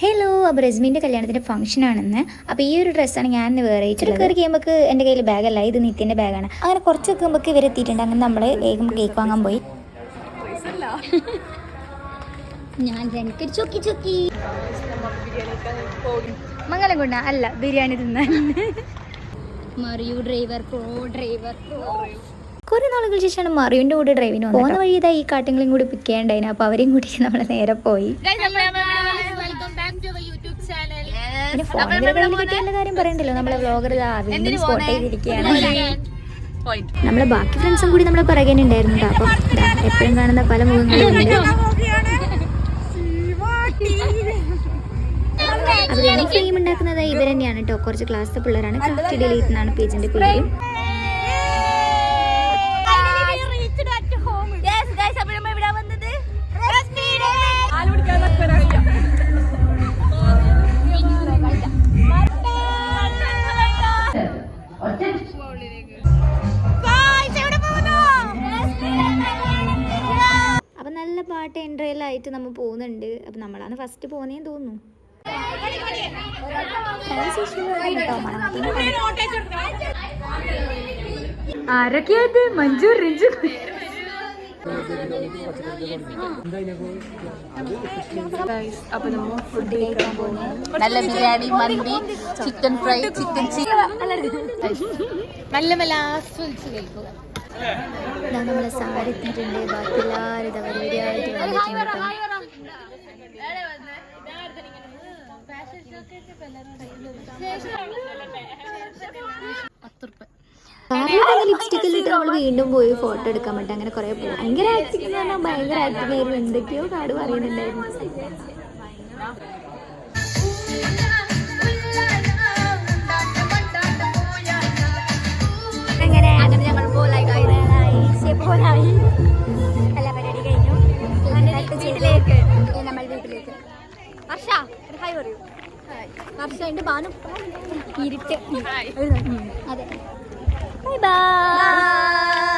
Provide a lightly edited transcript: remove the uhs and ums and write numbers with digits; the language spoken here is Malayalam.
ഹലോ, അപ്പോൾ റസ്മീൻ്റെ കല്യാണത്തിൻ്റെ ഫംഗ്ഷനാണെന്ന്. അപ്പോൾ ഈ ഒരു ഡ്രസ്സാണ് ഞാൻ ഇന്ന് വേറെ കയറി കഴിയുമ്പോൾ എൻ്റെ കയ്യിൽ ബാഗല്ല, ഇത് നിത്യൻ്റെ ബാഗാണ്. അങ്ങനെ കുറച്ചൊക്കെ നമുക്ക് ഇവരെത്തിയിട്ടുണ്ട്. അങ്ങനെ നമ്മൾ വേഗം കേക്ക് വാങ്ങാൻ പോയി. ഞാൻ ചൊക്കി മംഗലം കൊണ്ട അല്ല ബിരിയാണി തിന്നാൻ. മറിയു ഡ്രൈവർ കുറേ നാളുകൾ ശേഷമാണ് മറിയുവിൻ്റെ കൂടെ ഡ്രൈവിന് പോകുന്ന വഴി ഇതാ ഈ കാട്ടുകളും കൂടി പിക്ക് ചെയ്യാണ്ടായിരുന്നു. അപ്പോൾ അവരെയും കൂട്ടി നമ്മൾ നേരെ പോയി. പിന്നെ ഫോണിൻ്റെ കയ്യിൽ കിട്ടിയുള്ള കാര്യം പറയണ്ടല്ലോ, നമ്മളെ വ്ളോഗർ സ്പോട്ട് ചെയ്തിരിക്കുകയാണ്. നമ്മളെ ബാക്കി ഫ്രണ്ട്സും കൂടി നമ്മളെ പറയാനുണ്ടായിരുന്നു. അപ്പം എപ്പോഴും കാണുന്ന പല മുഖങ്ങളും ഉണ്ട്. അതിൽ ഫ്രെയിം ഉണ്ടാക്കുന്നത് ഇവർ തന്നെയാണ് കേട്ടോ. കുറച്ച് ക്ലാസ്സിലെ പിള്ളേരാണ്. ക്രാഫ്റ്റ് ഡിലീറ്റ് എന്നാണ് പേജിന്റെ പേര്. അപ്പൊ നല്ല പാട്ട് എൻട്രയിലായിട്ട് നമ്മൾ പോകുന്നുണ്ട്. അപ്പൊ നമ്മളാണ് ഫസ്റ്റ് പോകുന്നതെന്ന് തോന്നുന്നു. ആരൊക്കെയായിട്ട് മഞ്ജു റിഞ്ചു അപ്പൊ നമ്മൾ ഫുഡ് കഴിക്കാൻ പോകുന്നു. നല്ല ബിരിയാണി, മന്തി, ചിക്കൻ ഫ്രൈ, ചിക്കൻ നല്ല ആസ്വദിച്ച് കഴിക്കുക. നമ്മളെ സാരി എത്തിയിട്ടുണ്ട്. ബാക്കി എല്ലാവരും ഇതാ പരിപാടിയായിട്ട് വന്നിട്ടുണ്ട്. ലിപ്സ്റ്റിക്കിൽ ഇട്ട് നമ്മൾ വീണ്ടും പോയി ഫോട്ടോ എടുക്കാൻ പറ്റും. അങ്ങനെ കുറെ പോയി. ഭയങ്കര ആക്ടിങ് എന്ന് പറഞ്ഞാൽ ഭയങ്കര ആക്ടിങ് ആയിരുന്നു. എന്തൊക്കെയോ കാട് പറയുന്നുണ്ടായിരുന്നു. അങ്ങനെ ഞങ്ങൾ പോലായി എല്ലാ പരിപാടി കഴിഞ്ഞു. വീട്ടിലേക്ക് നമ്മൾ വീട്ടിലേക്ക് വർഷ ഒരു ഹായ് പറയൂ. വർഷ ഉണ്ട് ബാനു ഇരുട്ട്. അതെ, ബൈ ബൈ.